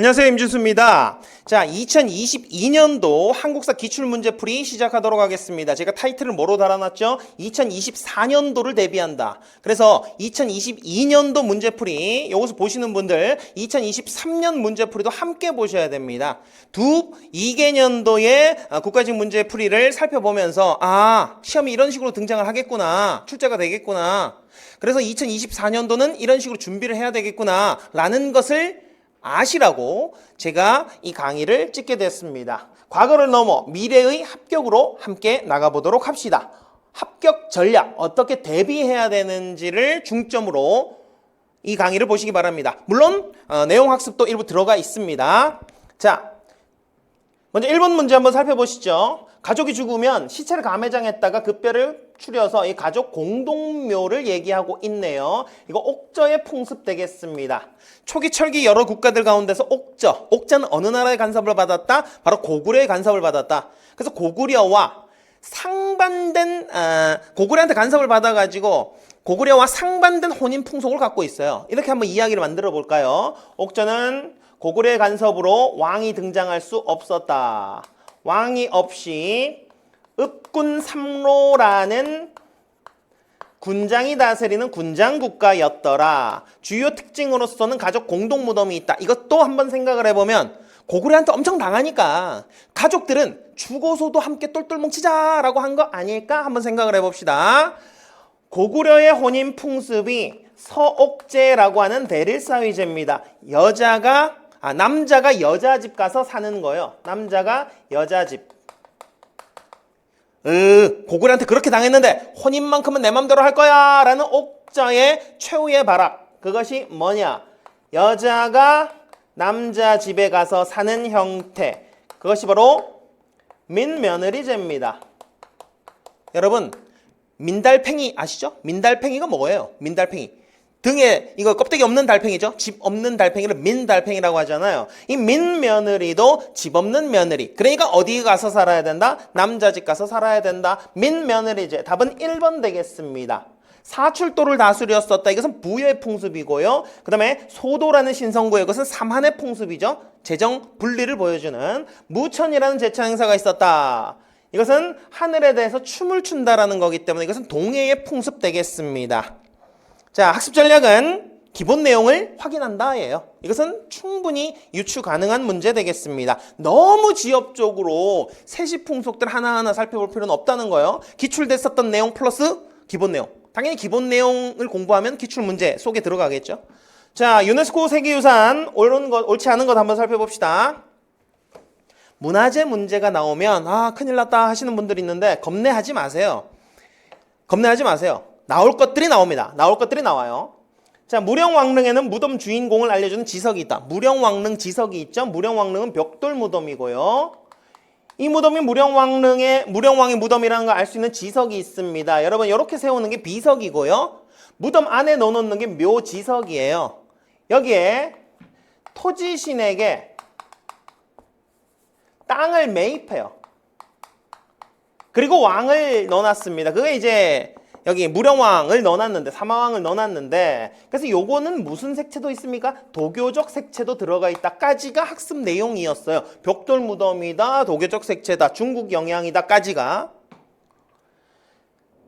안녕하세요, 임준수입니다. 자, 2022년도 한국사 기출문제풀이 시작하도록 하겠습니다. 제가 타이틀을 뭐로 달아놨죠? 2024년도를 대비한다. 그래서 2022년도 문제풀이, 요것을 보시는 분들 2023년 문제풀이도 함께 보셔야 됩니다. 두 2개년도의 국가직 문제풀이를 살펴보면서 시험이 이런 식으로 등장을 하겠구나, 출제가 되겠구나, 그래서 2024년도는 이런 식으로 준비를 해야 되겠구나 라는 것을 아시라고 제가 이 강의를 찍게 됐습니다. 과거를 넘어 미래의 합격으로 함께 나가보도록 합시다. 합격 전략, 어떻게 대비해야 되는지를 중점으로 이 강의를 보시기 바랍니다. 물론 내용 학습도 일부 들어가 있습니다. 자, 먼저 1번 문제 한번 살펴보시죠. 가족이 죽으면 시체를 감회장에다가 그 뼈를 추려서 이 가족 공동묘를 얘기하고 있네요. 이거 옥저의 풍습 되겠습니다. 초기 철기 여러 국가들 가운데서 옥저는 어느 나라의 간섭을 받았다? 바로 고구려의 간섭을 받았다. 그래서 고구려와 상반된 고구려한테 간섭을 받아가지고 고구려와 상반된 혼인 풍속을 갖고 있어요. 이렇게 한번 이야기를 만들어 볼까요? 옥저는 고구려의 간섭으로 왕이 등장할 수 없었다. 왕이 없이 읍군 삼로라는 군장이 다스리는 군장국가였더라. 주요 특징으로서는 가족 공동무덤이 있다. 이것도 한번 생각을 해보면 고구려한테 엄청 당하니까 가족들은 죽어서도 함께 똘똘 뭉치자라고 한 거 아닐까? 한번 생각을 해봅시다. 고구려의 혼인 풍습이 서옥제라고 하는 대릴사위제입니다. 남자가 여자 집 가서 사는 거예요. 남자가 여자 집. 고구려한테 그렇게 당했는데 혼인만큼은 내 맘대로 할 거야 라는 옥저의 최후의 발악. 그것이 뭐냐? 여자가 남자 집에 가서 사는 형태. 그것이 바로 민며느리제입니다. 여러분, 민달팽이 아시죠? 민달팽이가 뭐예요? 민달팽이. 등에 이거 껍데기 없는 달팽이죠. 집 없는 달팽이를 민달팽이라고 하잖아요. 이 민며느리도 집 없는 며느리. 그러니까 어디 가서 살아야 된다? 남자 집 가서 살아야 된다. 민며느리제. 답은 1번 되겠습니다. 사출도를 다스렸었다. 이것은 부의 풍습이고요. 그 다음에 소도라는 신성구의 것은 삼한의 풍습이죠. 재정 분리를 보여주는 무천이라는 제천 행사가 있었다. 이것은 하늘에 대해서 춤을 춘다라는 거기 때문에 이것은 동해의 풍습 되겠습니다. 자, 학습 전략은 기본 내용을 확인한다예요. 이것은 충분히 유추 가능한 문제 되겠습니다. 너무 지엽적으로 세시 풍속들 하나하나 살펴볼 필요는 없다는 거예요. 기출됐었던 내용 플러스 기본 내용. 당연히 기본 내용을 공부하면 기출 문제 속에 들어가겠죠. 자, 유네스코 세계유산 옳지 않은 것 한번 살펴봅시다. 문화재 문제가 나오면 큰일 났다 하시는 분들이 있는데 겁내하지 마세요. 겁내하지 마세요. 나올 것들이 나옵니다. 나올 것들이 나와요. 자, 무령왕릉에는 무덤 주인공을 알려주는 지석이 있다. 무령왕릉 지석이 있죠. 무령왕릉은 벽돌 무덤이고요. 이 무덤이 무령왕의 무덤이라는 걸 알 수 있는 지석이 있습니다. 여러분, 이렇게 세우는 게 비석이고요. 무덤 안에 넣어놓는 게 묘지석이에요. 여기에 토지신에게 땅을 매입해요. 그리고 왕을 넣어놨습니다. 그게 이제 여기 무령왕을 넣어놨는데, 사마왕을 넣어놨는데, 그래서 요거는 무슨 색채도 있습니까? 도교적 색채도 들어가 있다까지가 학습 내용이었어요. 벽돌 무덤이다, 도교적 색채다, 중국 영향이다까지가.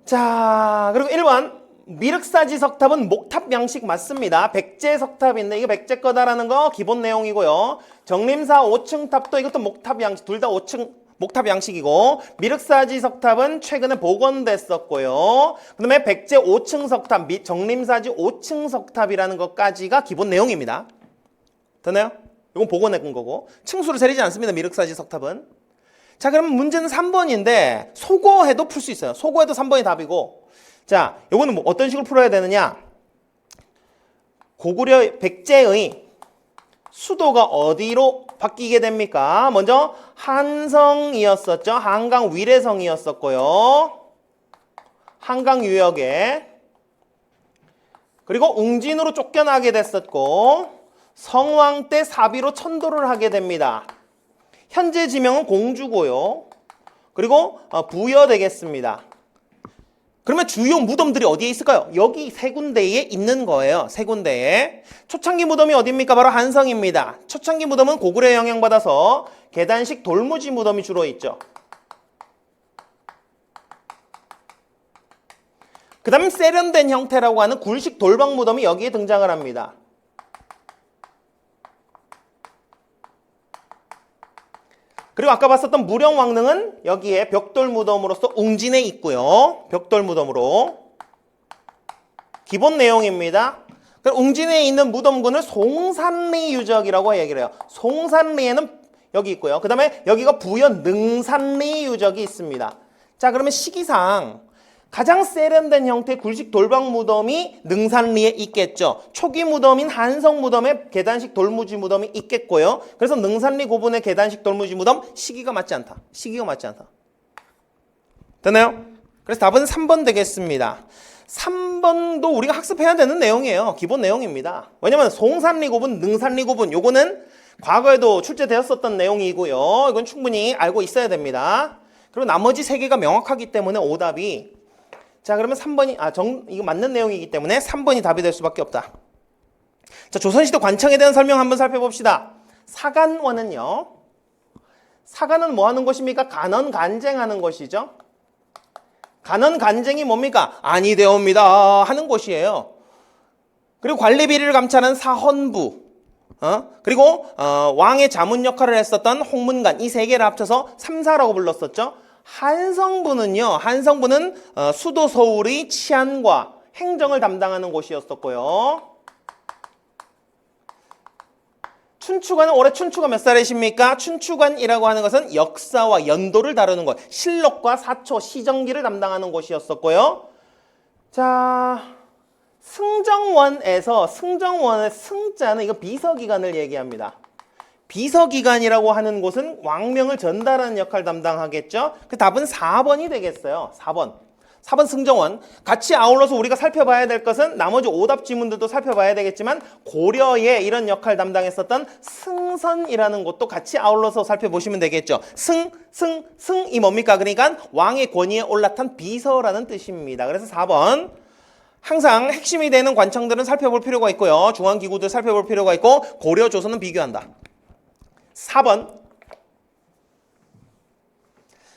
자, 그리고 1번 미륵사지 석탑은 목탑 양식 맞습니다. 백제 석탑인데 이거 백제 거다라는 거 기본 내용이고요. 정림사 5층 탑도 이것도 목탑 양식, 둘 다 5층 목탑 양식이고, 미륵사지 석탑은 최근에 복원됐었고요. 그 다음에 백제 5층 석탑, 정림사지 5층 석탑이라는 것까지가 기본 내용입니다. 됐나요? 이건 복원한 거고, 층수를 세리지 않습니다. 미륵사지 석탑은. 자, 그러면 문제는 3번인데 소거해도 풀 수 있어요. 소거해도 3번이 답이고, 자, 이거는 뭐 어떤 식으로 풀어야 되느냐? 고구려 백제의 수도가 어디로 바뀌게 됩니까? 먼저 한성이었었죠. 한강 위례성이었었고요. 한강 유역에. 그리고 웅진으로 쫓겨나게 됐었고, 성왕 때 사비로 천도를 하게 됩니다. 현재 지명은 공주고요. 그리고 부여 되겠습니다. 그러면 주요 무덤들이 어디에 있을까요? 여기 세 군데에 있는 거예요. 세 군데에. 초창기 무덤이 어디입니까? 바로 한성입니다. 초창기 무덤은 고구려에 영향받아서 계단식 돌무지 무덤이 주로 있죠. 그 다음에 세련된 형태라고 하는 굴식 돌방 무덤이 여기에 등장을 합니다. 그리고 아까 봤었던 무령왕릉은 여기에 벽돌 무덤으로서 웅진에 있고요. 벽돌 무덤으로. 기본 내용입니다. 웅진에 있는 무덤군을 송산리 유적이라고 얘기를 해요. 송산리에는 여기 있고요. 그 다음에 여기가 부연 능산리 유적이 있습니다. 자, 그러면 시기상 가장 세련된 형태의 굴식 돌방 무덤이 능산리에 있겠죠. 초기 무덤인 한성 무덤에 계단식 돌무지 무덤이 있겠고요. 그래서 능산리 고분의 계단식 돌무지 무덤 시기가 맞지 않다. 시기가 맞지 않다. 되나요? 그래서 답은 3번 되겠습니다. 3번도 우리가 학습해야 되는 내용이에요. 기본 내용입니다. 왜냐면 송산리 고분, 능산리 고분 요거는 과거에도 출제되었었던 내용이고요. 이건 충분히 알고 있어야 됩니다. 그리고 나머지 3개가 명확하기 때문에 오답이 자, 그러면 3번이 이거 맞는 내용이기 때문에 3번이 답이 될 수밖에 없다. 자, 조선시대 관청에 대한 설명 한번 살펴봅시다. 사간원은요. 사간은 뭐 하는 곳입니까? 간언 간쟁하는 곳이죠. 간언 간쟁이 뭡니까? 아니 되옵니다 하는 곳이에요. 그리고 관리 비리를 감찰하는 사헌부. 그리고 왕의 자문 역할을 했었던 홍문관 이 3개를 합쳐서 3사라고 불렀었죠. 한성부는요. 한성부는 수도 서울의 치안과 행정을 담당하는 곳이었었고요. 춘추관은 올해 춘추가 몇 살이십니까? 춘추관이라고 하는 것은 역사와 연도를 다루는 것. 실록과 사초, 시정기를 담당하는 곳이었었고요. 자, 승정원의 승자는 이거 비서기관을 얘기합니다. 비서기관이라고 하는 곳은 왕명을 전달하는 역할을 담당하겠죠. 그 답은 4번이 되겠어요. 4번 승정원. 같이 아울러서 우리가 살펴봐야 될 것은 나머지 오답 지문들도 살펴봐야 되겠지만 고려에 이런 역할 담당했었던 승선이라는 곳도 같이 아울러서 살펴보시면 되겠죠. 승이 뭡니까? 그러니까 왕의 권위에 올라탄 비서라는 뜻입니다. 그래서 4번. 항상 핵심이 되는 관청들은 살펴볼 필요가 있고요. 중앙기구들 살펴볼 필요가 있고 고려, 조선은 비교한다. 4번.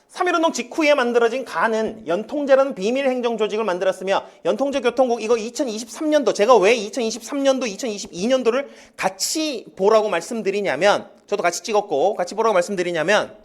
3.1운동 직후에 만들어진 간은 연통제라는 비밀행정 조직을 만들었으며 연통제 교통국 이거 2023년도 제가 왜 2023년도 2022년도를 같이 보라고 말씀드리냐면 저도 같이 찍었고 같이 보라고 말씀드리냐면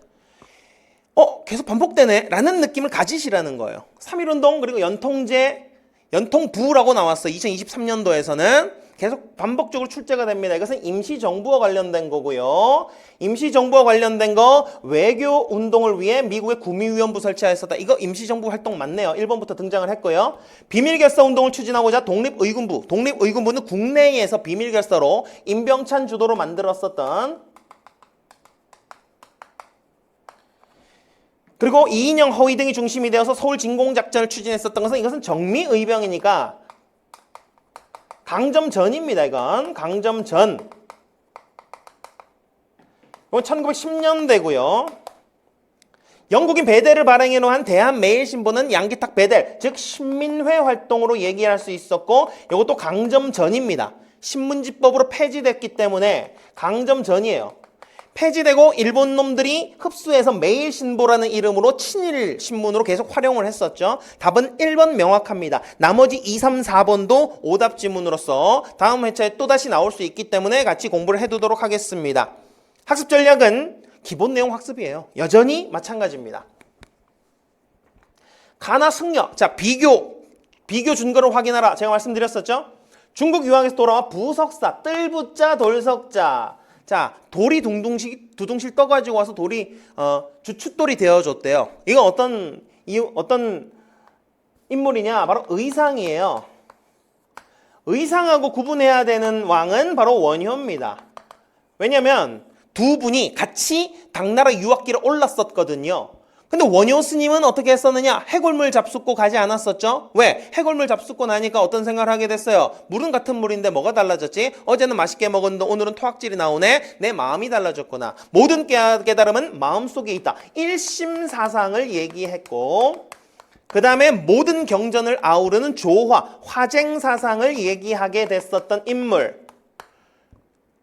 계속 반복되네 라는 느낌을 가지시라는 거예요. 3.1운동 그리고 연통제 연통부라고 나왔어. 2023년도에서는 계속 반복적으로 출제가 됩니다. 이것은 임시정부와 관련된 거고요. 임시정부와 관련된 거 외교 운동을 위해 미국의 구미위원부 설치하였었다. 이거 임시정부 활동 맞네요. 1번부터 등장을 했고요. 비밀결사 운동을 추진하고자 독립의군부는 국내에서 비밀결사로 임병찬 주도로 만들었었던 그리고 이인영, 허위 등이 중심이 되어서 서울 진공작전을 추진했었던 것은 이것은 정미의병이니까 강점전입니다. 이건 강점전. 이건 1910년대고요. 영국인 베델을 발행해 놓은 대한매일신보는 양기탁 베델, 즉 신민회 활동으로 얘기할 수 있었고 이것도 강점전입니다. 신문지법으로 폐지됐기 때문에 강점전이에요. 폐지되고 일본 놈들이 흡수해서 매일신보라는 이름으로 친일 신문으로 계속 활용을 했었죠. 답은 1번 명확합니다. 나머지 2, 3, 4번도 오답 지문으로서 다음 회차에 또다시 나올 수 있기 때문에 같이 공부를 해두도록 하겠습니다. 학습 전략은 기본 내용 학습이에요. 여전히 마찬가지입니다. 가나 승려. 자, 비교 준거를 확인하라. 제가 말씀드렸었죠. 중국 유학에서 돌아와 부석사, 뜰부자, 돌석자. 자, 돌이 두둥실 떠가지고 와서 돌이 주춧돌이 되어줬대요. 이건 어떤 인물이냐? 바로 의상이에요. 의상하고 구분해야 되는 왕은 바로 원효입니다. 왜냐면 두 분이 같이 당나라 유학길에 올랐었거든요. 근데 원효 스님은 어떻게 했었느냐? 해골물 잡숫고 가지 않았었죠? 왜? 해골물 잡숫고 나니까 어떤 생각을 하게 됐어요? 물은 같은 물인데 뭐가 달라졌지? 어제는 맛있게 먹었는데 오늘은 토악질이 나오네? 내 마음이 달라졌구나. 모든 깨달음은 마음속에 있다. 일심사상을 얘기했고 그 다음에 모든 경전을 아우르는 조화, 화쟁사상을 얘기하게 됐었던 인물.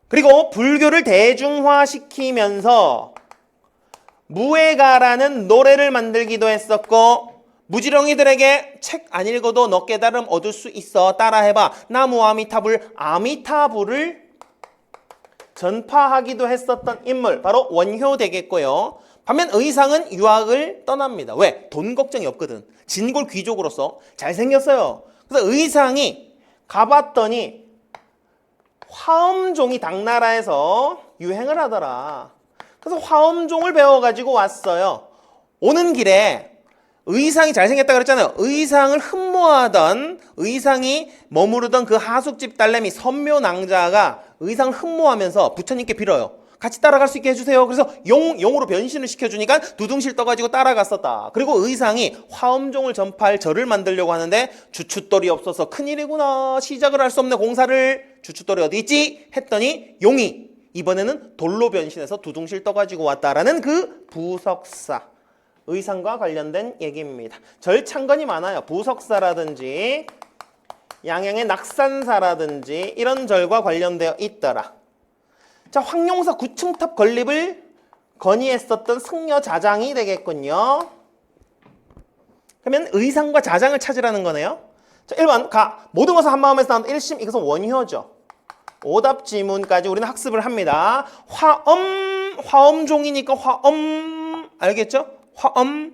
그리고 불교를 대중화시키면서 무예가라는 노래를 만들기도 했었고, 무지렁이들에게 책 안 읽어도 너 깨달음 얻을 수 있어, 따라해봐, 나무 아미타불, 아미타불을 전파하기도 했었던 인물, 바로 원효 되겠고요. 반면 의상은 유학을 떠납니다. 왜? 돈 걱정이 없거든. 진골 귀족으로서 잘생겼어요. 그래서 의상이 가봤더니 화엄종이 당나라에서 유행을 하더라. 그래서 화엄종을 배워가지고 왔어요. 오는 길에 의상이 잘생겼다 그랬잖아요. 의상을 흠모하던, 의상이 머무르던 그 하숙집 딸내미 선묘낭자가 의상을 흠모하면서 부처님께 빌어요. 같이 따라갈 수 있게 해주세요. 그래서 용으로 변신을 시켜주니까 두둥실 떠가지고 따라갔었다. 그리고 의상이 화엄종을 전파할 절을 만들려고 하는데 주춧돌이 없어서 큰일이구나, 시작을 할 수 없네 공사를, 주춧돌이 어디 있지? 했더니 용이 이번에는 돌로 변신해서 두둥실 떠가지고 왔다라는 그 부석사, 의상과 관련된 얘기입니다. 절창건이 많아요. 부석사라든지 양양의 낙산사라든지 이런 절과 관련되어 있더라. 자, 황룡사 9층탑 건립을 건의했었던 승려 자장이 되겠군요. 그러면 의상과 자장을 찾으라는 거네요. 자, 1번 모든 것은 한마음에서 나온다. 1심, 이것은 원효죠. 오답 지문까지 우리는 학습을 합니다. 화엄종이니까 화엄, 알겠죠? 화엄.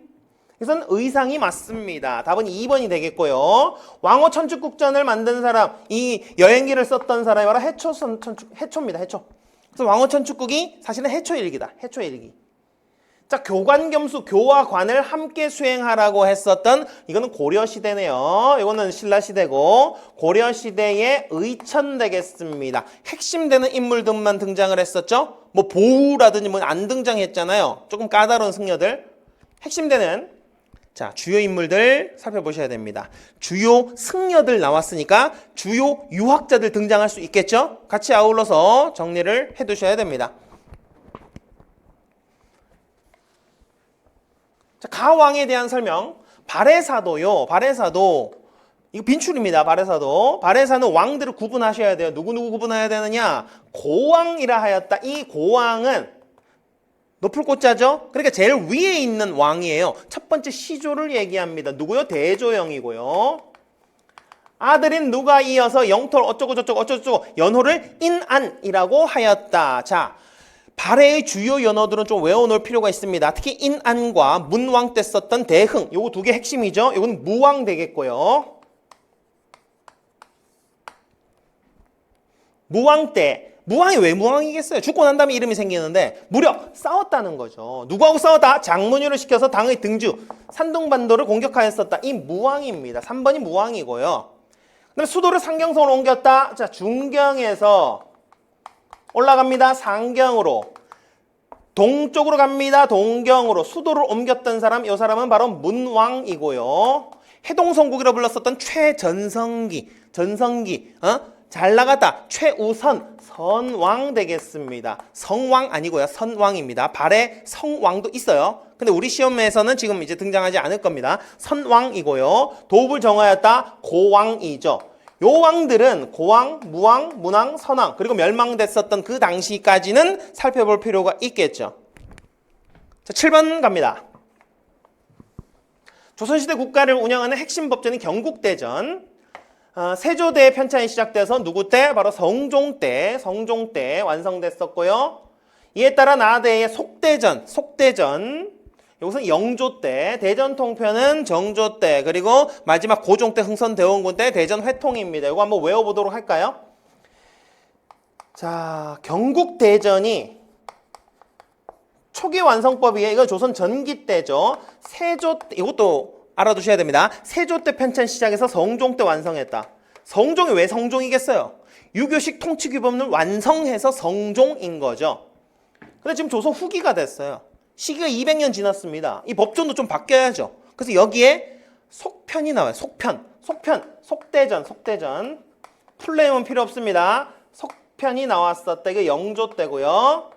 이것은 의상이 맞습니다. 답은 2번이 되겠고요. 왕호 천축국전을 만든 사람, 이 여행기를 썼던 사람이 바로 해초입니다. 해초. 그래서 왕호 천축국이 사실은 해초일기다. 해초일기. 자, 교관겸수, 교와 관을 함께 수행하라고 했었던, 이거는 고려시대네요. 이거는 신라시대고 고려시대의 의천 되겠습니다. 핵심되는 인물들만 등장을 했었죠. 뭐 보우라든지 뭐 안 등장했잖아요. 조금 까다로운 승려들. 핵심되는, 자, 주요 인물들 살펴보셔야 됩니다. 주요 승려들 나왔으니까 주요 유학자들 등장할 수 있겠죠? 같이 아울러서 정리를 해두셔야 됩니다. 자, 가왕에 대한 설명. 발해사도요. 발해사도 이거 빈출입니다. 발해사도. 발해사는 왕들을 구분하셔야 돼요. 누구 구분해야 되느냐? 고왕이라 하였다. 이 고왕은 높을 꽃자죠? 그러니까 제일 위에 있는 왕이에요. 첫 번째 시조를 얘기합니다. 누구요? 대조영이고요. 아들인 누가 이어서 영토를 어쩌고 연호를 인안이라고 하였다. 자, 발해의 주요 연호들은 좀 외워놓을 필요가 있습니다. 특히 인안과 문왕 때 썼던 대흥, 요거 두 개 핵심이죠. 요건 무왕 되겠고요. 무왕 때, 무왕이 왜 무왕이겠어요? 죽고 난 다음에 이름이 생기는데 무려 싸웠다는 거죠. 누구하고 싸웠다? 장문유를 시켜서 당의 등주, 산둥반도를 공격하였었다. 이 무왕입니다. 3번이 무왕이고요. 그다음에 수도를 상경성으로 옮겼다. 자, 중경에서 올라갑니다. 상경으로. 동쪽으로 갑니다. 동경으로. 수도를 옮겼던 사람, 이 사람은 바로 문왕이고요. 해동성국이라 불렀었던 최전성기, 잘 나갔다. 최우선, 선왕 되겠습니다. 성왕 아니고요. 선왕입니다. 발해 성왕도 있어요. 근데 우리 시험에서는 지금 이제 등장하지 않을 겁니다. 선왕이고요. 도읍을 정하였다. 고왕이죠. 요 왕들은 고왕, 무왕, 문왕, 선왕, 그리고 멸망됐었던 그 당시까지는 살펴볼 필요가 있겠죠. 자, 7번 갑니다. 조선시대 국가를 운영하는 핵심 법전이 경국대전. 세조대의 편찬이 시작돼서 누구 때? 바로 성종 때 완성됐었고요. 이에 따라 나대의 속대전, 이것은 영조 때, 대전통편은 정조 때, 그리고 마지막 고종 때 흥선대원군 때 대전회통입니다. 이거 한번 외워보도록 할까요? 자, 경국대전이 초기 완성법이에요. 이거 조선 전기 때죠. 세조 때, 이것도 알아두셔야 됩니다. 세조 때 편찬 시작해서 성종 때 완성했다. 성종이 왜 성종이겠어요? 유교식 통치규범을 완성해서 성종인 거죠. 근데 지금 조선 후기가 됐어요. 시기가 200년 지났습니다. 이 법전도 좀 바뀌어야죠. 그래서 여기에 속편이 나와요. 속대전. 풀네임은 필요 없습니다. 속편이 나왔었다. 이게 영조 때고요.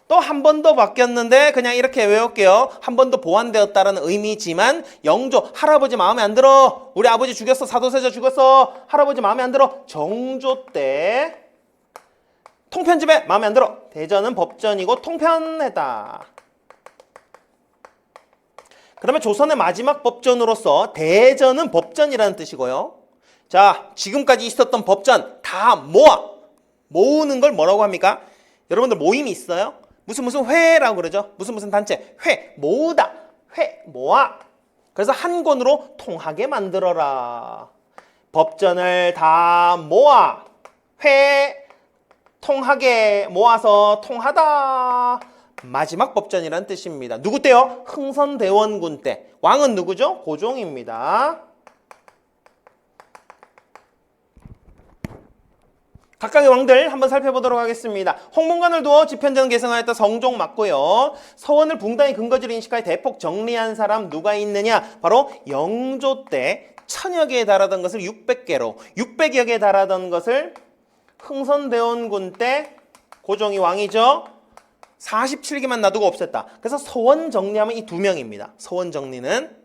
또 한 번 더 바뀌었는데 그냥 이렇게 외울게요. 한 번 더 보완되었다라는 의미지만 영조, 할아버지 마음에 안 들어. 우리 아버지 죽였어. 사도세자 죽였어. 할아버지 마음에 안 들어. 정조 때 통편집에 마음에 안 들어. 대전은 법전이고 통편했다. 그러면 조선의 마지막 법전으로서 대전은 법전이라는 뜻이고요. 자, 지금까지 있었던 법전 다 모으는 걸 뭐라고 합니까? 여러분들 모임이 있어요? 무슨 회라고 그러죠? 무슨 단체? 회, 모으다. 회, 모아. 그래서 한 권으로 통하게 만들어라. 법전을 다 모아. 회, 통하게 모아서 통하다. 마지막 법전이라는 뜻입니다. 누구 때요? 흥선대원군 때. 왕은 누구죠? 고종입니다. 각각의 왕들 한번 살펴보도록 하겠습니다. 홍문관을 두어 집현전 계승하였다. 성종 맞고요. 서원을 붕당의 근거지로 인식하여 대폭 정리한 사람 누가 있느냐? 바로 영조 때 1000여 개에 달하던 것을 600개로 600여 개에 달하던 것을 흥선대원군 때 고종이 왕이죠. 47개만 놔두고 없앴다. 그래서 서원 정리하면 이 두 명입니다. 서원 정리는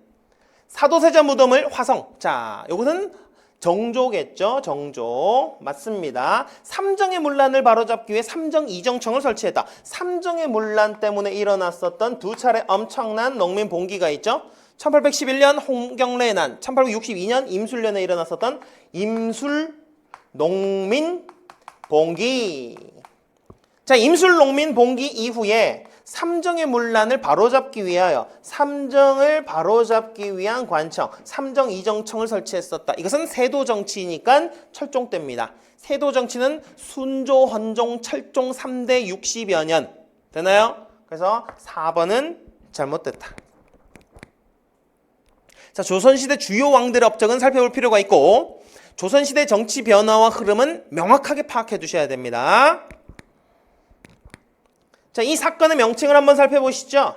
사도세자 무덤을 화성. 자, 요것은 정조겠죠. 정조. 맞습니다. 삼정의 문란을 바로잡기 위해 삼정 이정청을 설치했다. 삼정의 문란 때문에 일어났었던 두 차례 엄청난 농민 봉기가 있죠. 1811년 홍경래의 난, 1862년 임술년에 일어났었던 임술 농민 봉기. 자, 임술 농민 봉기 이후에 삼정의 문란을 바로잡기 위하여 삼정을 바로잡기 위한 관청, 삼정 이정청을 설치했었다. 이것은 세도 정치니까 철종 때입니다. 세도 정치는 순조, 헌종, 철종 3대 60여 년. 되나요? 그래서 4번은 잘못됐다. 자, 조선시대 주요 왕들의 업적은 살펴볼 필요가 있고 조선시대 정치 변화와 흐름은 명확하게 파악해 두셔야 됩니다. 자, 이 사건의 명칭을 한번 살펴보시죠.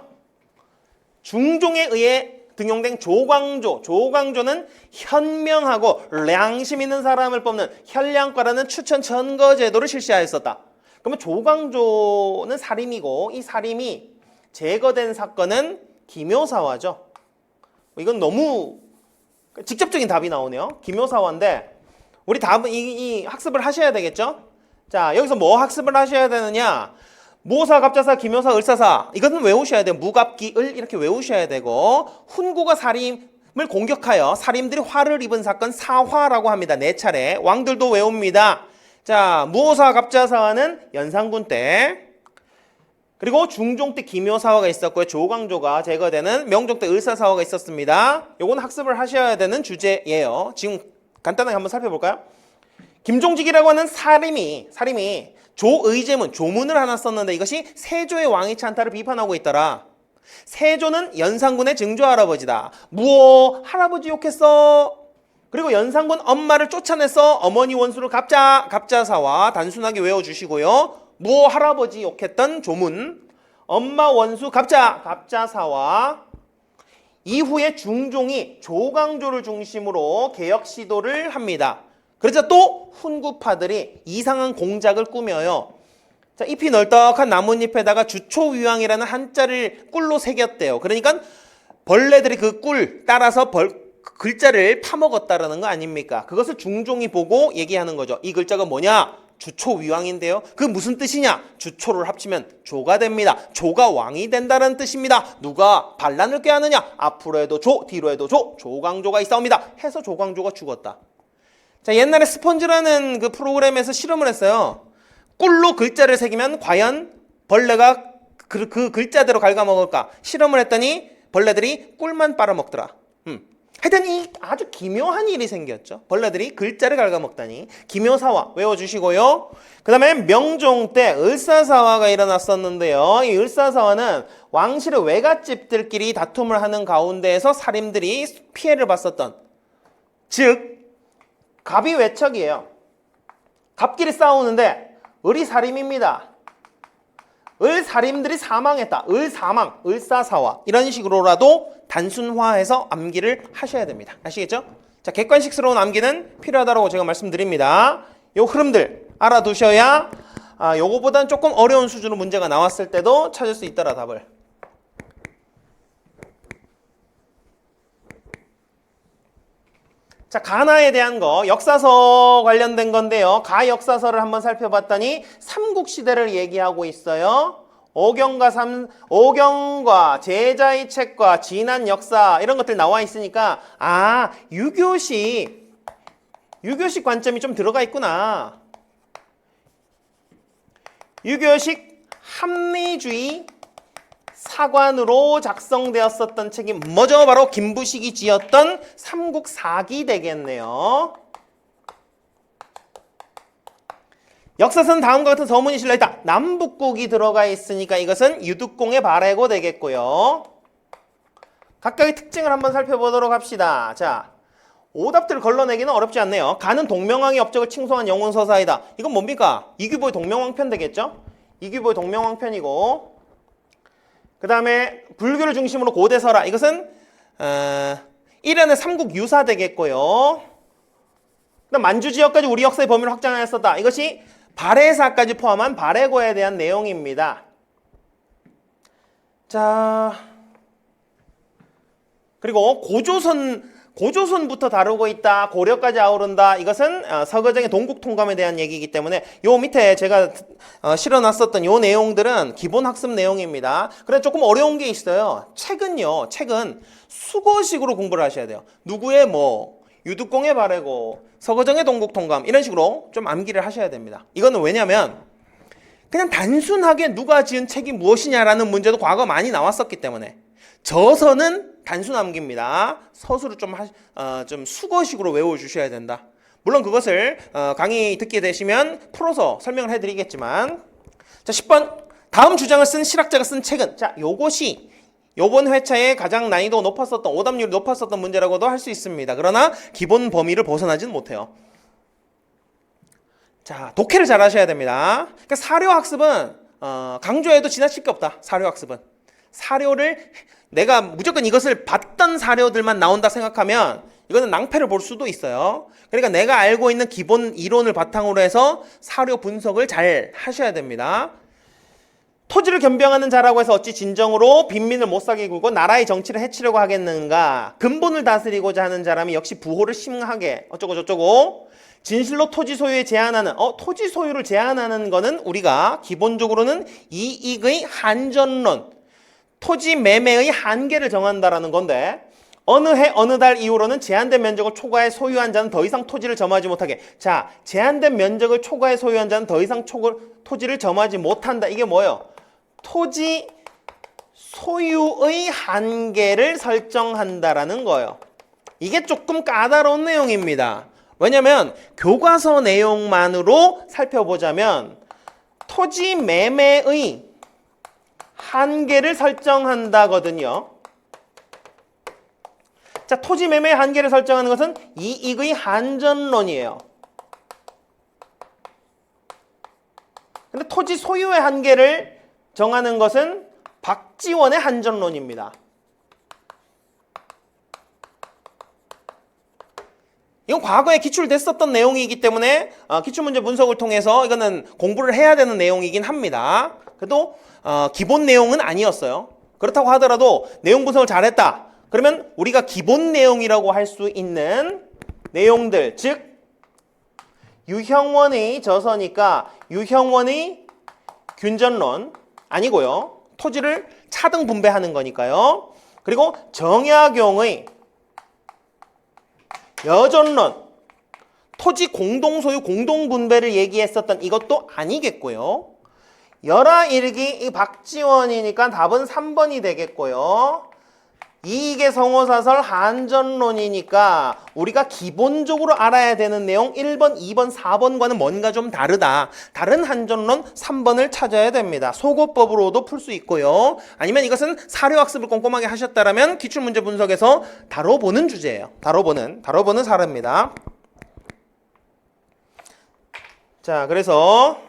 중종에 의해 등용된 조광조. 조광조는 현명하고良심 있는 사람을 뽑는 현량과라는 추천 전거 제도를 실시하였었다. 그러면 조광조는 살인이고 이 살인이 제거된 사건은 김효사화죠. 이건 너무 직접적인 답이 나오네요. 김효사화인데 우리 답은 이 학습을 하셔야 되겠죠? 자, 여기서 뭐 학습을 하셔야 되느냐? 무오사, 갑자사, 김효사, 을사사 이것은 외우셔야 돼요. 무갑기, 을 이렇게 외우셔야 되고 훈구가 사림을 공격하여 사림들이 화를 입은 사건 사화라고 합니다. 4차례. 왕들도 외웁니다. 자, 무오사, 갑자사는 연산군 때 그리고 중종 때 김효사화가 있었고요. 조광조가 제거되는 명종 때 을사사화가 있었습니다. 요건 학습을 하셔야 되는 주제예요. 지금 간단하게 한번 살펴볼까요? 김종직이라고 하는 사림이 조의제문, 조문을 하나 썼는데 이것이 세조의 왕위 찬탈을 비판하고 있더라. 세조는 연산군의 증조 할아버지다. 무오 할아버지 욕했어. 그리고 연산군 엄마를 쫓아내서 어머니 원수를 갑자사와 단순하게 외워주시고요. 무오 할아버지 욕했던 조문, 엄마 원수 갑자사와 이후에 중종이 조광조를 중심으로 개혁 시도를 합니다. 그러자 또 훈구파들이 이상한 공작을 꾸며요. 자, 잎이 널떡한 나뭇잎에다가 주초위왕이라는 한자를 꿀로 새겼대요. 그러니까 벌레들이 그 꿀 따라서 글자를 파먹었다라는 거 아닙니까? 그것을 중종이 보고 얘기하는 거죠. 이 글자가 뭐냐? 주초위왕인데요. 그 무슨 뜻이냐? 주초를 합치면 조가 됩니다. 조가 왕이 된다는 뜻입니다. 누가 반란을 꾀하느냐? 앞으로 해도 조, 뒤로 해도 조, 조광조가 있사옵니다. 해서 조광조가 죽었다. 자, 옛날에 스펀지라는 그 프로그램에서 실험을 했어요. 꿀로 글자를 새기면 과연 벌레가 그 글자대로 갉아먹을까? 실험을 했더니 벌레들이 꿀만 빨아먹더라. 하여튼 이 아주 기묘한 일이 생겼죠. 벌레들이 글자를 갉아먹다니. 김효사화 외워주시고요. 그 다음에 명종 때 을사사화가 일어났었는데요. 이 을사사화는 왕실의 외갓집들끼리 다툼을 하는 가운데에서 살인들이 피해를 봤었던, 즉 갑이외척이에요. 갑끼리 싸우는데 을이 살인입니다. 을살인들이 사망했다. 을사망, 을사사화 이런 식으로라도 단순화해서 암기를 하셔야 됩니다. 아시겠죠? 자, 객관식스러운 암기는 필요하다고 제가 말씀드립니다. 요 흐름들 알아두셔야 요거보다는 조금 어려운 수준의 문제가 나왔을 때도 찾을 수 있더라, 답을. 자, 가나에 대한 거, 역사서 관련된 건데요. 가 역사서를 한번 살펴봤더니 삼국시대를 얘기하고 있어요. 오경과 제자의 책과 지난 역사 이런 것들 나와 있으니까 유교식 관점이 좀 들어가 있구나. 유교식 합리주의 사관으로 작성되었었던 책이 뭐죠? 바로 김부식이 지었던 삼국사기 되겠네요. 역사서는 다음과 같은 서문이 실려있다. 남북국이 들어가 있으니까 이것은 유득공의 발해고 되겠고요. 각각의 특징을 한번 살펴보도록 합시다. 자, 오답들을 걸러내기는 어렵지 않네요. 가는 동명왕의 업적을 칭송한 영웅서사이다. 이건 뭡니까? 이규보의 동명왕편 되겠죠? 이규보의 동명왕편이고, 그 다음에 불교를 중심으로 고대설화. 이것은 일련의 삼국유사 되겠고요. 그다음 만주지역까지 우리 역사의 범위를 확장하였었다. 이것이 발해사까지 포함한 발해고에 대한 내용입니다. 자, 그리고 고조선부터 다루고 있다. 고려까지 아우른다. 이것은 서거정의 동국통감에 대한 얘기이기 때문에 요 밑에 제가 실어놨었던 요 내용들은 기본 학습 내용입니다. 그래서 조금 어려운 게 있어요. 책은 수거식으로 공부를 하셔야 돼요. 누구의 유득공의 발해고, 서거정의 동국통감 이런 식으로 좀 암기를 하셔야 됩니다. 이거는 왜냐면 그냥 단순하게 누가 지은 책이 무엇이냐라는 문제도 과거 많이 나왔었기 때문에 저서는 단순 암기입니다. 서술을 좀 수거식으로 외워주셔야 된다. 물론 그것을 강의 듣게 되시면 풀어서 설명을 해드리겠지만, 자 10번 다음 주장을 쓴 실학자가 쓴 책은, 자 요것이 요번 회차에 가장 난이도가 높았었던, 오답률이 높았었던 문제라고도 할 수 있습니다. 그러나 기본 범위를 벗어나지는 못해요. 자, 독해를 잘 하셔야 됩니다. 그러니까 사료학습은 강조해도 지나칠 게 없다. 사료학습은 사료를 내가 무조건 이것을 봤던 사료들만 나온다 생각하면 이거는 낭패를 볼 수도 있어요. 그러니까 내가 알고 있는 기본 이론을 바탕으로 해서 사료 분석을 잘 하셔야 됩니다. 토지를 겸병하는 자라고 해서 어찌 진정으로 빈민을 못 살게 굴고 나라의 정치를 해치려고 하겠는가. 근본을 다스리고자 하는 사람이 역시 부호를 심하게 어쩌고 저쩌고. 진실로 토지 소유에 제한하는, 토지 소유를 제한하는 거는 우리가 기본적으로는 이익의 한전론, 토지 매매의 한계를 정한다라는 건데, 어느 해 어느 달 이후로는 제한된 면적을 초과해 소유한 자는 더 이상 토지를 점하지 못하게. 자, 제한된 면적을 초과해 소유한 자는 더 이상 토지를 점하지 못한다. 이게 뭐예요? 토지 소유의 한계를 설정한다라는 거예요. 이게 조금 까다로운 내용입니다. 왜냐면 교과서 내용만으로 살펴보자면 토지 매매의 한계를 설정한다거든요. 자, 토지 매매의 한계를 설정하는 것은 이익의 한전론이에요. 근데 토지 소유의 한계를 정하는 것은 박지원의 한전론입니다. 이건 과거에 기출됐었던 내용이기 때문에 기출문제 분석을 통해서 이거는 공부를 해야 되는 내용이긴 합니다. 그래도 기본 내용은 아니었어요. 그렇다고 하더라도 내용 분석을 잘했다. 그러면 우리가 기본 내용이라고 할 수 있는 내용들, 즉 유형원의 저서니까 유형원의 균전론 아니고요. 토지를 차등 분배하는 거니까요. 그리고 정약용의 여전론, 토지 공동소유 공동분배를 얘기했었던 이것도 아니겠고요. 열하일기 이 박지원이니까 답은 3번이 되겠고요. 이익의 성호사설 한전론이니까 우리가 기본적으로 알아야 되는 내용 1번, 2번, 4번과는 뭔가 좀 다르다. 다른 한전론 3번을 찾아야 됩니다. 소거법으로도 풀 수 있고요. 아니면 이것은 사료학습을 꼼꼼하게 하셨다면 기출문제 분석에서 다뤄보는 주제예요. 다뤄보는 사례입니다. 자, 그래서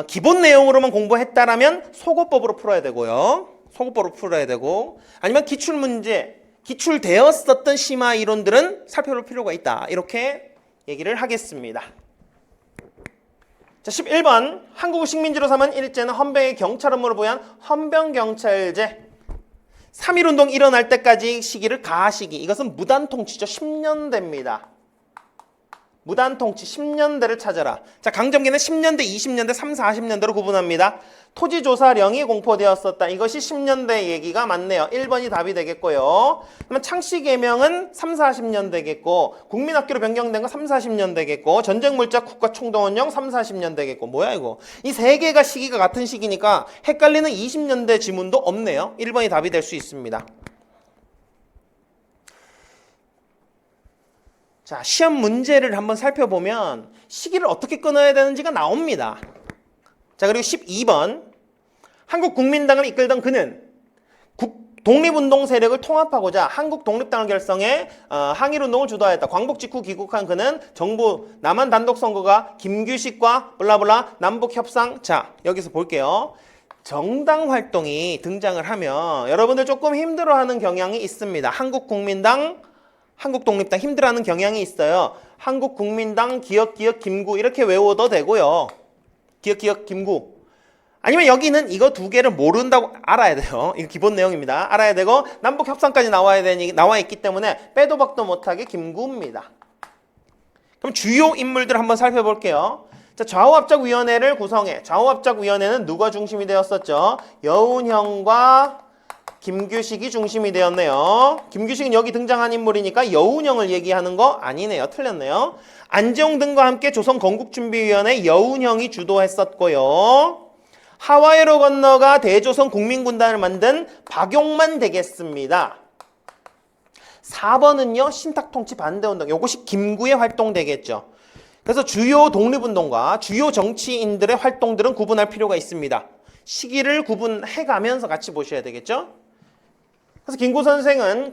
기본 내용으로만 공부했다라면 소거법으로 풀어야 되고요. 소거법으로 풀어야 되고, 아니면 기출문제, 기출되었었던 심화 이론들은 살펴볼 필요가 있다. 이렇게 얘기를 하겠습니다. 자, 11번. 한국을 식민지로 삼은 일제는 헌병의 경찰업무를 부여한 헌병경찰제. 3.1운동 일어날 때까지 시기를 가시기. 이것은 무단통치죠. 10년대입니다. 무단통치 10년대를 찾아라. 자, 강점기는 10년대, 20년대, 3, 40년대로 구분합니다. 토지조사령이 공포되었었다. 이것이 10년대 얘기가 맞네요. 1번이 답이 되겠고요. 그러면 창씨개명은 3, 40년대겠고, 국민학교로 변경된 건 3, 40년대겠고, 전쟁물자 국가총동원령 3, 40년대겠고. 뭐야 이거? 이 세 개가 시기가 같은 시기니까 헷갈리는 20년대 지문도 없네요. 1번이 답이 될 수 있습니다. 자, 시험 문제를 한번 살펴보면 시기를 어떻게 끊어야 되는지가 나옵니다. 자, 그리고 12번. 한국국민당을 이끌던 그는 독립운동 세력을 통합하고자 한국독립당을 결성해 항일운동을 주도하였다. 광복 직후 귀국한 그는 정부 남한 단독선거가 김규식과 블라블라 남북협상. 자, 여기서 볼게요. 정당 활동이 등장을 하면 여러분들 조금 힘들어하는 경향이 있습니다. 한국국민당, 한국독립당 힘들어하는 경향이 있어요. 한국국민당, 기역, 김구 이렇게 외워도 되고요. 기역, 김구. 아니면 여기는 이거 두 개를 모른다고 알아야 돼요. 이거 기본 내용입니다. 알아야 되고 남북협상까지 나와 있기 때문에 빼도 박도 못하게 김구입니다. 그럼 주요 인물들 한번 살펴볼게요. 자, 좌우합작위원회를 구성해. 좌우합작위원회는 누가 중심이 되었었죠? 여운형과 김규식이 중심이 되었네요. 김규식은 여기 등장한 인물이니까 여운형을 얘기하는 거 아니네요. 틀렸네요. 안재홍 등과 함께 조선 건국준비위원회 여운형이 주도했었고요. 하와이로 건너가 대조선 국민군단을 만든 박용만 되겠습니다. 4번은요. 신탁통치 반대운동. 요것이 김구의 활동 되겠죠. 그래서 주요 독립운동가 주요 정치인들의 활동들은 구분할 필요가 있습니다. 시기를 구분해가면서 같이 보셔야 되겠죠. 그래서 김구 선생은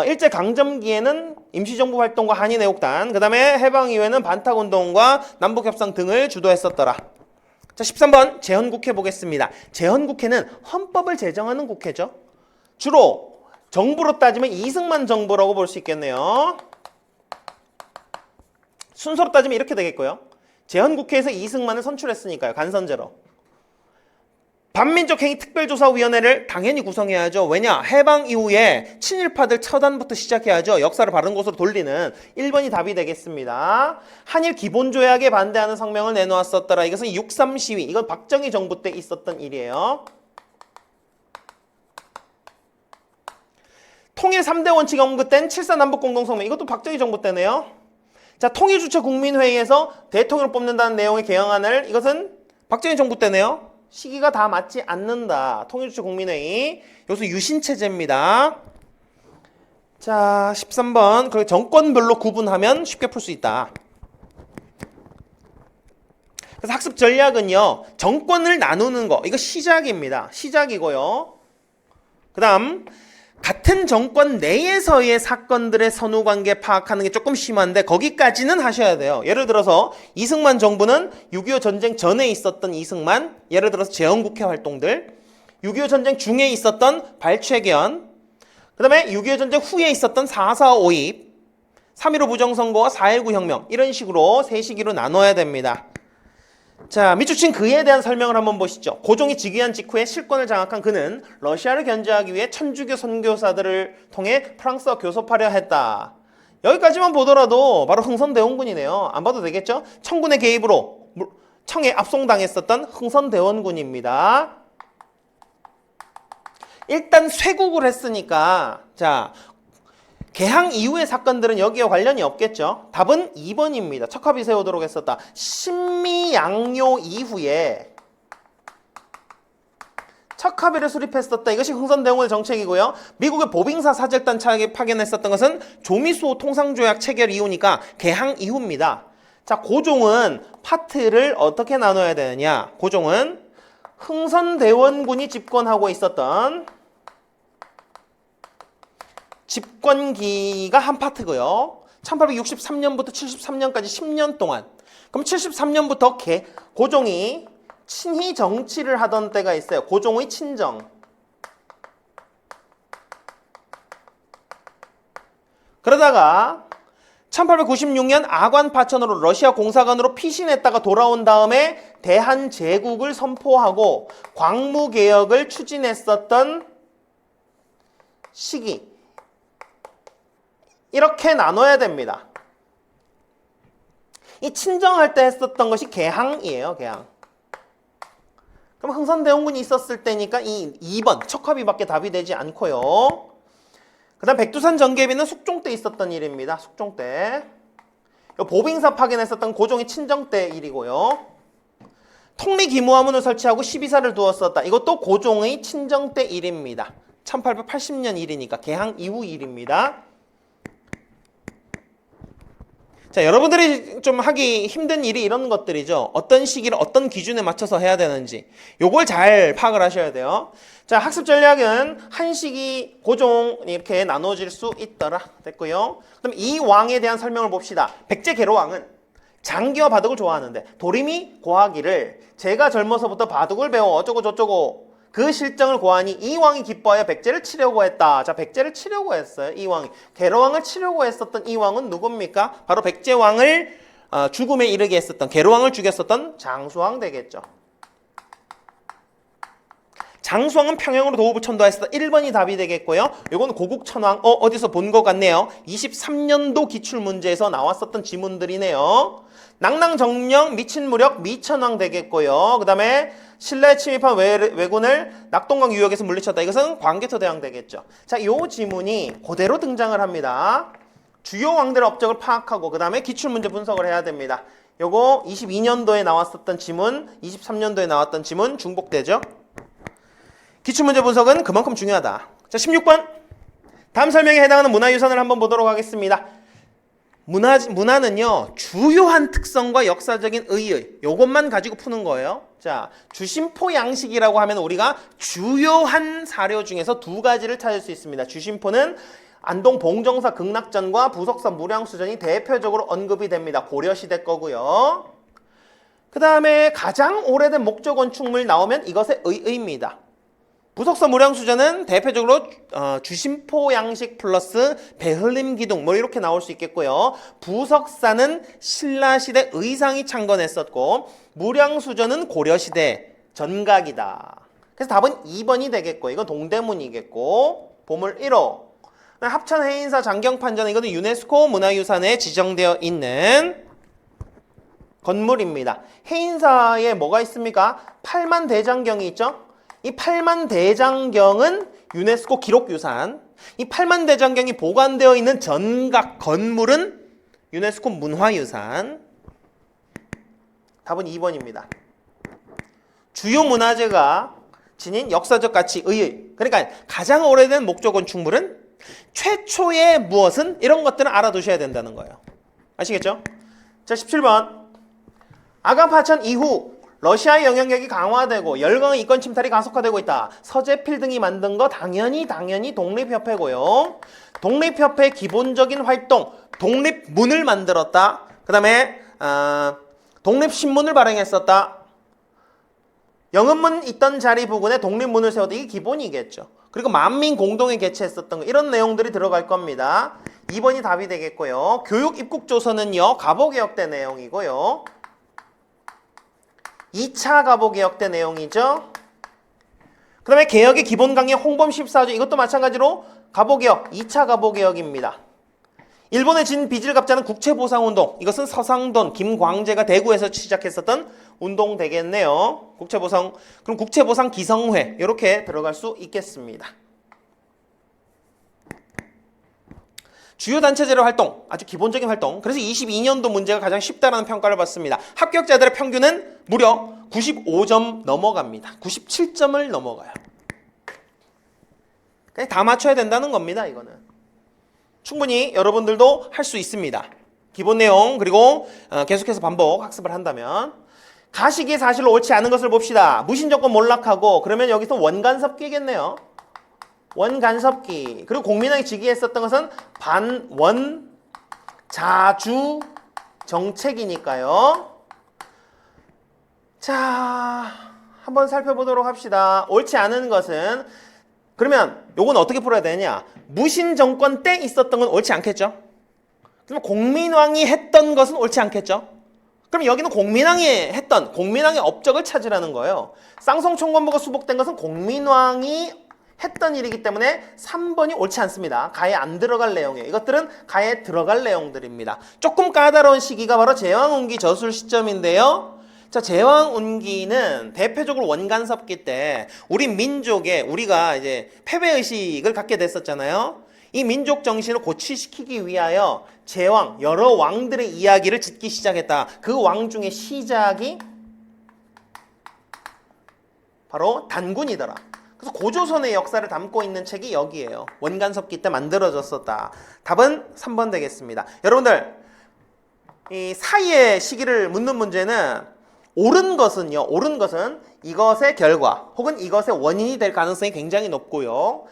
일제 강점기에는 임시정부 활동과 한인애국단, 그 다음에 해방 이후에는 반탁운동과 남북협상 등을 주도했었더라. 자, 13번 제헌국회 보겠습니다. 제헌국회는 헌법을 제정하는 국회죠. 주로 정부로 따지면 이승만 정부라고 볼 수 있겠네요. 순서로 따지면 이렇게 되겠고요. 제헌국회에서 이승만을 선출했으니까요. 간선제로. 반민족행위특별조사위원회를 당연히 구성해야죠. 왜냐? 해방 이후에 친일파들 처단부터 시작해야죠. 역사를 바른 곳으로 돌리는 1번이 답이 되겠습니다. 한일 기본조약에 반대하는 성명을 내놓았었더라. 이것은 6.3 시위. 이건 박정희 정부 때 있었던 일이에요. 통일 3대 원칙 언급된 7.4 남북공동성명. 이것도 박정희 정부 때네요. 자, 통일주체 국민회의에서 대통령을 뽑는다는 내용의 개헌안을, 이것은 박정희 정부 때네요. 시기가 다 맞지 않는다. 통일주체 국민회의. 여기서 유신체제입니다. 자, 13번. 그리고 정권별로 구분하면 쉽게 풀 수 있다. 그래서 학습 전략은요. 정권을 나누는 거. 이거 시작입니다. 시작이고요. 그 다음 같은 정권 내에서의 사건들의 선후관계 파악하는 게 조금 심한데 거기까지는 하셔야 돼요. 예를 들어서 이승만 정부는 6.25 전쟁 전에 있었던 이승만, 예를 들어서 제헌국회 활동들, 6.25 전쟁 중에 있었던 발췌견, 그 다음에 6.25 전쟁 후에 있었던 4.4 오입, 3.15 부정선거와 4.19 혁명, 이런 식으로 세 시기로 나눠야 됩니다. 자, 밑줄친 그에 대한 설명을 한번 보시죠. 고종이 즉위한 직후에 실권을 장악한 그는 러시아를 견제하기 위해 천주교 선교사들을 통해 프랑스와 교섭하려 했다. 여기까지만 보더라도 바로 흥선대원군이네요. 안 봐도 되겠죠? 청군의 개입으로 청에 압송당했었던 흥선대원군입니다. 일단 쇄국을 했으니까 자, 개항 이후의 사건들은 여기와 관련이 없겠죠. 답은 2번입니다. 척합이 세우도록 했었다. 신미양요 이후에 척합의를 수립했었다. 이것이 흥선대원군의 정책이고요. 미국의 보빙사 사절단 파견했었던 것은 조미수호 통상조약 체결 이후니까 개항 이후입니다. 자, 고종은 파트를 어떻게 나눠야 되느냐. 고종은 흥선대원군이 집권하고 있었던 집권기가 한 파트고요. 1863년부터 73년까지 10년 동안. 그럼 73년부터 고종이 친희 정치를 하던 때가 있어요. 고종의 친정. 그러다가 1896년 아관 파천으로 러시아 공사관으로 피신했다가 돌아온 다음에 대한제국을 선포하고 광무개혁을 추진했었던 시기. 이렇게 나눠야 됩니다. 이 친정할 때 했었던 것이 개항이에요. 개항. 그럼 흥선대원군이 있었을 때니까 이 2번 척화비밖에 답이 되지 않고요. 그 다음 백두산 전개비는 숙종 때 있었던 일입니다. 숙종 때. 보빙사 파견했었던 고종이 친정 때 일이고요. 통리기무화문을 설치하고 12사를 두었었다. 이것도 고종의 친정 때 일입니다. 1880년 일이니까 개항 이후 일입니다. 자, 여러분들이 좀 하기 힘든 일이 이런 것들이죠. 어떤 시기를 어떤 기준에 맞춰서 해야 되는지 요걸 잘 파악을 하셔야 돼요. 자, 학습 전략은 한 시기 고종 이렇게 나눠질 수 있더라. 됐고요. 그럼 이 왕에 대한 설명을 봅시다. 백제 계로왕은 장기와 바둑을 좋아하는데 도림이 고하기를 제가 젊어서부터 바둑을 배워 어쩌고 저쩌고 그 실정을 고하니 이 왕이 기뻐하여 백제를 치려고 했다. 자, 백제를 치려고 했어요. 이 왕이. 계로왕을 치려고 했었던 이 왕은 누굽니까? 바로 백제왕을 죽음에 이르게 했었던, 계로왕을 죽였었던 장수왕 되겠죠. 장수왕은 평양으로 도읍을 천도했었던 1번이 답이 되겠고요. 이건 고국천왕, 어디서 본 것 같네요. 23년도 기출문제에서 나왔었던 지문들이네요. 낭낭정령, 미친무력, 미천왕 되겠고요. 그 다음에 신라에 침입한 왜군을 낙동강 유역에서 물리쳤다. 이것은 광개토대왕 되겠죠. 자, 이 지문이 그대로 등장을 합니다. 주요 왕들의 업적을 파악하고 그 다음에 기출문제 분석을 해야 됩니다. 요거 22년도에 나왔었던 지문, 23년도에 나왔던 지문 중복되죠. 기출문제 분석은 그만큼 중요하다. 자, 16번. 다음 설명에 해당하는 문화유산을 한번 보도록 하겠습니다. 문화는요, 주요한 특성과 역사적인 의의, 요것만 가지고 푸는 거예요. 자, 주심포 양식이라고 하면 우리가 주요한 사료 중에서 두 가지를 찾을 수 있습니다. 주심포는 안동 봉정사 극락전과 부석사 무량수전이 대표적으로 언급이 됩니다. 고려시대 거고요. 그 다음에 가장 오래된 목조 건축물 나오면 이것의 의의입니다. 부석사 무량수전은 대표적으로 주심포 양식 플러스 배흘림 기둥 뭐 이렇게 나올 수 있겠고요. 부석사는 신라시대 의상이 창건했었고 무량수전은 고려시대 전각이다. 그래서 답은 2번이 되겠고 이건 동대문이겠고 보물 1호. 합천 해인사 장경판전 이거는 유네스코 문화유산에 지정되어 있는 건물입니다. 해인사에 뭐가 있습니까? 팔만대장경이 있죠? 이 팔만대장경은 유네스코 기록유산, 이 팔만대장경이 보관되어 있는 전각 건물은 유네스코 문화유산. 답은 2번입니다. 주요 문화재가 지닌 역사적 가치, 의의. 그러니까 가장 오래된 목조 건축물은 최초의 무엇은 이런 것들은 알아두셔야 된다는 거예요. 아시겠죠? 자, 17번. 아간파천 이후 러시아의 영향력이 강화되고 열강의 이권 침탈이 가속화되고 있다. 서재필 등이 만든 거 당연히 독립협회고요. 독립협회의 기본적인 활동, 독립문을 만들었다. 그 다음에 독립신문을 발행했었다. 영은문 있던 자리 부근에 독립문을 세웠다. 이게 기본이겠죠. 그리고 만민 공동에 개최했었던 거 이런 내용들이 들어갈 겁니다. 2번이 답이 되겠고요. 교육 입국조서는요. 갑오개혁 때 내용이고요. 2차 갑오개혁 때 내용이죠. 그 다음에 개혁의 기본 강의 홍범 14조 이것도 마찬가지로 갑오개혁 2차 갑오개혁입니다. 일본의 진 빚을갚자는 국채보상운동 이것은 서상돈 김광재가 대구에서 시작했었던 운동 되겠네요. 국채보상 그럼 국채보상 기성회 이렇게 들어갈 수 있겠습니다. 주요 단체제로 활동, 아주 기본적인 활동. 그래서 22년도 문제가 가장 쉽다라는 평가를 받습니다. 합격자들의 평균은 무려 95점 넘어갑니다. 97점을 넘어가요. 그냥 다 맞춰야 된다는 겁니다. 이거는. 충분히 여러분들도 할 수 있습니다. 기본 내용 그리고 계속해서 반복 학습을 한다면. 가시기에 사실로 옳지 않은 것을 봅시다. 무신정권 몰락하고 그러면 여기서 원간섭기겠네요. 원간섭기. 그리고 공민왕이 즉위했었던 것은 반원자주 정책이니까요. 자, 한번 살펴보도록 합시다. 옳지 않은 것은 그러면 요건 어떻게 풀어야 되냐? 무신정권 때 있었던 건 옳지 않겠죠? 그럼 공민왕이 했던 것은 옳지 않겠죠? 그럼 여기는 공민왕이 했던 공민왕의 업적을 찾으라는 거예요. 쌍성총건부가 수복된 것은 공민왕이 했던 일이기 때문에 3번이 옳지 않습니다. 가에 안 들어갈 내용이에요. 이것들은 가에 들어갈 내용들입니다. 조금 까다로운 시기가 바로 제왕운기 저술 시점인데요. 자, 제왕운기는 대표적으로 원간섭기 때 우리 민족에 우리가 이제 패배의식을 갖게 됐었잖아요. 이 민족 정신을 고취시키기 위하여 제왕, 여러 왕들의 이야기를 짓기 시작했다. 그 왕 중에 시작이 바로 단군이더라. 그래서 고조선의 역사를 담고 있는 책이 여기에요. 원간섭기 때 만들어졌었다. 답은 3번 되겠습니다. 여러분들, 이 사이의 시기를 묻는 문제는 옳은 것은요. 옳은 것은 이것의 결과 혹은 이것의 원인이 될 가능성이 굉장히 높고요.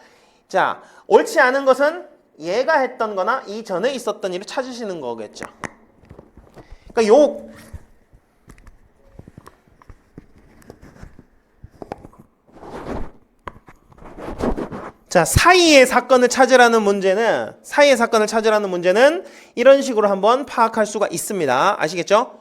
자, 옳지 않은 것은 얘가 했던 거나 이전에 있었던 일을 찾으시는 거겠죠. 그러니까 자, 사이의 사건을 찾으라는 문제는 이런 식으로 한번 파악할 수가 있습니다. 아시겠죠?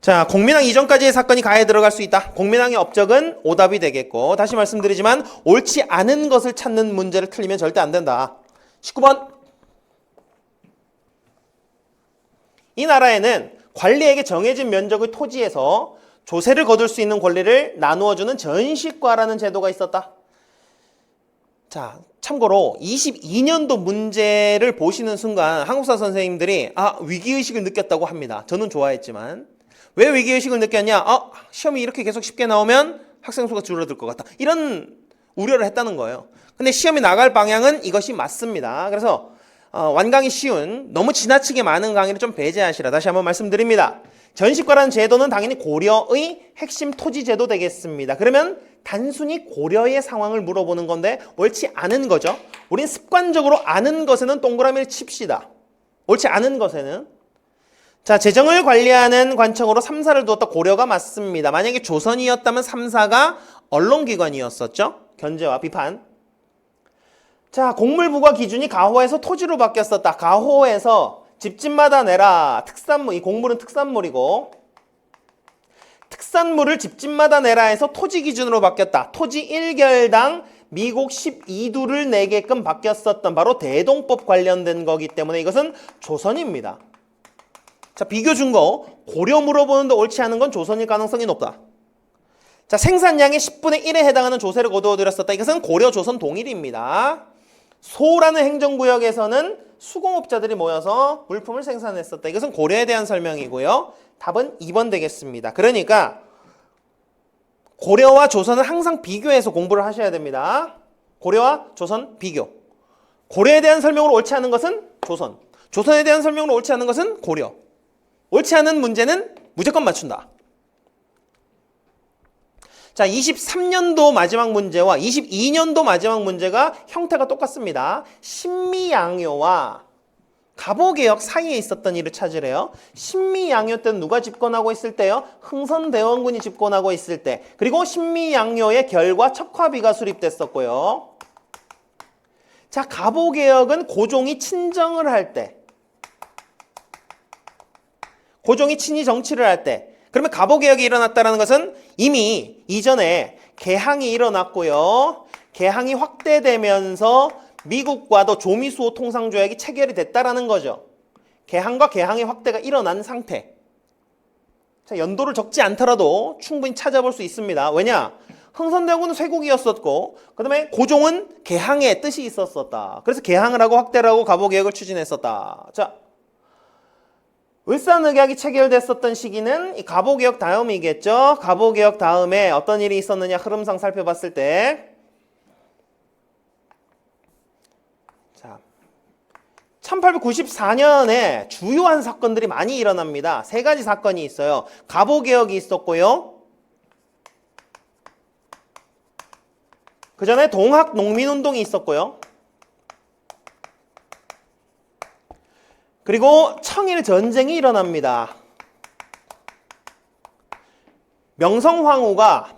자, 공민왕 이전까지의 사건이 가에 들어갈 수 있다. 공민왕의 업적은 오답이 되겠고, 다시 말씀드리지만 옳지 않은 것을 찾는 문제를 틀리면 절대 안 된다. 19번. 이 나라에는 관리에게 정해진 면적의 토지에서 조세를 거둘 수 있는 권리를 나누어주는 전시과라는 제도가 있었다. 자, 참고로 22년도 문제를 보시는 순간 한국사 선생님들이 위기의식을 느꼈다고 합니다. 저는 좋아했지만. 왜 위기의식을 느꼈냐? 시험이 이렇게 계속 쉽게 나오면 학생 수가 줄어들 것 같다. 이런 우려를 했다는 거예요. 근데 시험이 나갈 방향은 이것이 맞습니다. 그래서 완강히 쉬운 너무 지나치게 많은 강의를 좀 배제하시라. 다시 한번 말씀드립니다. 전시과라는 제도는 당연히 고려의 핵심 토지 제도 되겠습니다. 그러면 단순히 고려의 상황을 물어보는 건데 옳지 않은 거죠. 우린 습관적으로 아는 것에는 동그라미를 칩시다. 옳지 않은 것에는. 자, 재정을 관리하는 관청으로 3사를 두었다. 고려가 맞습니다. 만약에 조선이었다면 3사가 언론기관이었었죠. 견제와 비판. 자, 곡물부과 기준이 가호에서 토지로 바뀌었었다. 가호에서 집집마다 내라. 특산물, 이 곡물은 특산물이고 특산물을 집집마다 내라 해서 토지 기준으로 바뀌었다. 토지 1결당 미국 12두를 내게끔 바뀌었었던 바로 대동법 관련된 거기 때문에 이것은 조선입니다. 자, 비교 준거 고려 물어보는데 옳지 않은 건 조선일 가능성이 높다. 자, 생산량의 10분의 1에 해당하는 조세를 거두어들였었다. 이것은 고려 조선 동일입니다. 소라는 행정구역에서는 수공업자들이 모여서 물품을 생산했었다. 이것은 고려에 대한 설명이고요. 답은 2번 되겠습니다. 그러니까 고려와 조선은 항상 비교해서 공부를 하셔야 됩니다. 고려와 조선 비교. 고려에 대한 설명으로 옳지 않은 것은 조선. 조선에 대한 설명으로 옳지 않은 것은 고려. 옳지 않은 문제는 무조건 맞춘다. 자, 23년도 마지막 문제와 22년도 마지막 문제가 형태가 똑같습니다. 신미양요와 갑오개혁 사이에 있었던 일을 찾으래요. 신미양요 때는 누가 집권하고 있을 때요? 흥선대원군이 집권하고 있을 때. 그리고 신미양요의 결과 척화비가 수립됐었고요. 자, 갑오개혁은 고종이 친정을 할 때. 고종이 친히 정치를 할 때. 그러면 갑오개혁이 일어났다는 것은 이미 이전에 개항이 일어났고요. 개항이 확대되면서 미국과도 조미수호 통상조약이 체결이 됐다라는 거죠. 개항과 개항의 확대가 일어난 상태. 자, 연도를 적지 않더라도 충분히 찾아볼 수 있습니다. 왜냐? 흥선대원군은 쇄국이었었고 그 다음에 고종은 개항의 뜻이 있었었다. 그래서 개항을 하고 확대를 하고 갑오개혁을 추진했었다. 자, 을사늑약이 체결됐었던 시기는 이 갑오개혁 다음이겠죠. 갑오개혁 다음에 어떤 일이 있었느냐 흐름상 살펴봤을 때 자, 1894년에 주요한 사건들이 많이 일어납니다. 세 가지 사건이 있어요. 갑오개혁이 있었고요. 그 전에 동학농민운동이 있었고요. 그리고 청일전쟁이 일어납니다. 명성황후가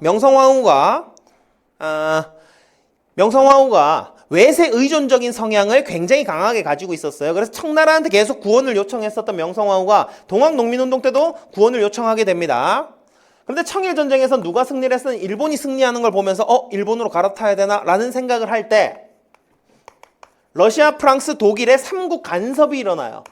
외세 의존적인 성향을 굉장히 강하게 가지고 있었어요. 그래서 청나라한테 계속 구원을 요청했었던 명성황후가 동학농민운동 때도 구원을 요청하게 됩니다. 그런데 청일전쟁에서 누가 승리를 했으면 일본이 승리하는 걸 보면서 일본으로 갈아타야 되나 라는 생각을 할 때 러시아, 프랑스, 독일의 3국 간섭이 일어나요.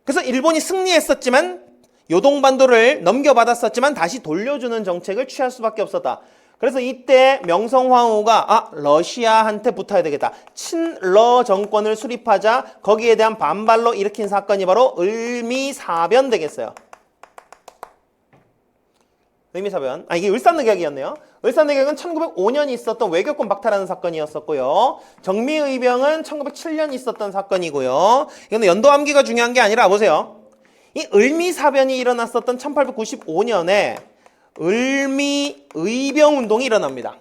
그래서 일본이 승리했었지만 요동반도를 넘겨받았었지만 다시 돌려주는 정책을 취할 수밖에 없었다. 그래서 이때 명성황후가 러시아한테 붙어야 되겠다. 친러 정권을 수립하자. 거기에 대한 반발로 일으킨 사건이 바로 을미사변 되겠어요. 을미사변. 이게 을사늑약이었네요. 을사늑약은 1905년 있었던 외교권 박탈하는 사건이었었고요. 정미의병은 1907년 있었던 사건이고요. 이건 연도암기가 중요한 게 아니라 보세요. 이 을미사변이 일어났었던 1895년에 을미의병 운동이 일어납니다.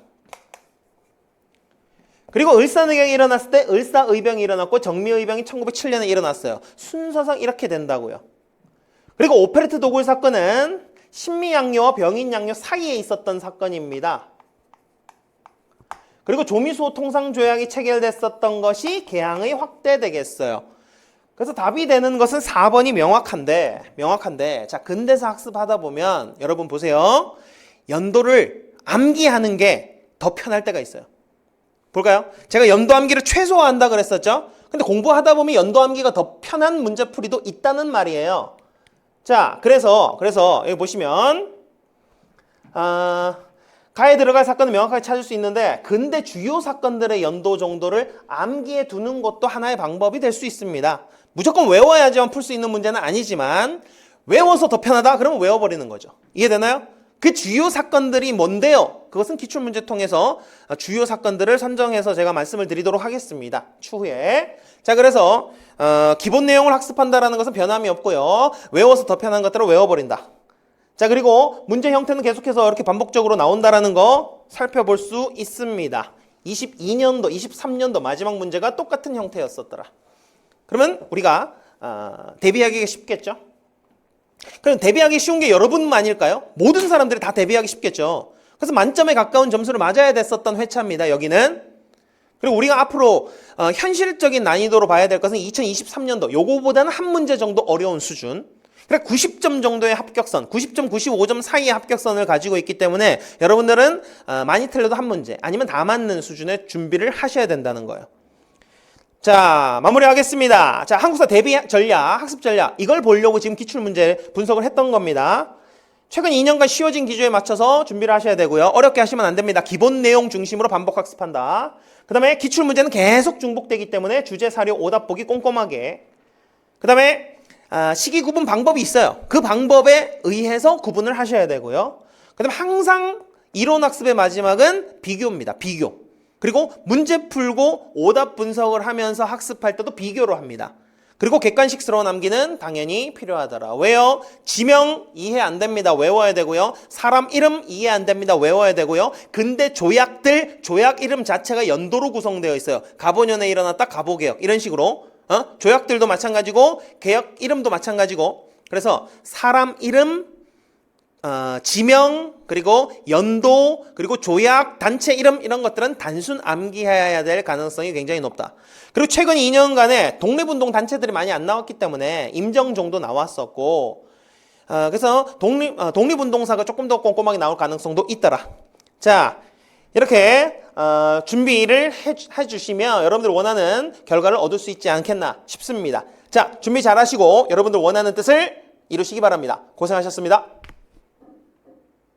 그리고 을사늑약이 일어났을 때 을사의병이 일어났고 정미의병이 1907년에 일어났어요. 순서상 이렇게 된다고요. 그리고 오페레트 도굴 사건은 신미양요와 병인양요 사이에 있었던 사건입니다. 그리고 조미수호 통상조약이 체결됐었던 것이 개항의 확대되겠어요. 그래서 답이 되는 것은 4번이 명확한데 자, 근대사 학습하다 보면 여러분 보세요. 연도를 암기하는 게 더 편할 때가 있어요. 볼까요? 제가 연도 암기를 최소화한다 그랬었죠? 근데 공부하다 보면 연도 암기가 더 편한 문제풀이도 있다는 말이에요. 자, 그래서 여기 보시면 가에 들어갈 사건은 명확하게 찾을 수 있는데 근대 주요 사건들의 연도 정도를 암기해 두는 것도 하나의 방법이 될 수 있습니다. 무조건 외워야지만 풀 수 있는 문제는 아니지만 외워서 더 편하다? 그러면 외워버리는 거죠. 이해되나요? 그 주요 사건들이 뭔데요? 그것은 기출문제 통해서 주요 사건들을 선정해서 제가 말씀을 드리도록 하겠습니다. 추후에. 자, 그래서 기본 내용을 학습한다라는 것은 변함이 없고요. 외워서 더 편한 것들을 외워버린다. 자, 그리고 문제 형태는 계속해서 이렇게 반복적으로 나온다라는 거 살펴볼 수 있습니다. 22년도, 23년도 마지막 문제가 똑같은 형태였었더라. 그러면 우리가 대비하기가 쉽겠죠? 그럼 대비하기 쉬운 게 여러분만일까요? 모든 사람들이 다 대비하기 쉽겠죠. 그래서 만점에 가까운 점수를 맞아야 됐었던 회차입니다. 여기는. 그리고 우리가 앞으로 현실적인 난이도로 봐야 될 것은 2023년도 요거보다는 한 문제 정도 어려운 수준. 그러니까 90점 정도의 합격선, 90점, 95점 사이의 합격선을 가지고 있기 때문에 여러분들은 많이 틀려도 한 문제 아니면 다 맞는 수준의 준비를 하셔야 된다는 거예요. 자, 마무리하겠습니다. 자, 한국사 대비 전략, 학습 전략 이걸 보려고 지금 기출문제 분석을 했던 겁니다. 최근 2년간 쉬워진 기조에 맞춰서 준비를 하셔야 되고요. 어렵게 하시면 안 됩니다. 기본 내용 중심으로 반복 학습한다. 그 다음에 기출문제는 계속 중복되기 때문에 주제, 사료, 오답 보기 꼼꼼하게. 그 다음에 시기 구분 방법이 있어요. 그 방법에 의해서 구분을 하셔야 되고요. 그 다음에 항상 이론 학습의 마지막은 비교입니다. 비교. 그리고 문제 풀고 오답 분석을 하면서 학습할 때도 비교로 합니다. 그리고 객관식스러운 암기는 당연히 필요하더라. 왜요? 지명 이해 안 됩니다. 외워야 되고요. 사람 이름 이해 안 됩니다. 외워야 되고요. 근데 조약들, 조약 이름 자체가 연도로 구성되어 있어요. 가보년에 일어났다, 가보개혁 이런 식으로 조약들도 마찬가지고 개혁 이름도 마찬가지고 그래서 사람 이름, 지명, 그리고 연도, 그리고 조약, 단체 이름 이런 것들은 단순 암기해야 될 가능성이 굉장히 높다. 그리고 최근 2년간에 독립운동 단체들이 많이 안 나왔기 때문에 임정 정도 나왔었고 그래서 독립운동사가 조금 더 꼼꼼하게 나올 가능성도 있더라. 자, 이렇게 준비를 해주시면 여러분들 원하는 결과를 얻을 수 있지 않겠나 싶습니다. 자, 준비 잘 하시고 여러분들 원하는 뜻을 이루시기 바랍니다. 고생하셨습니다.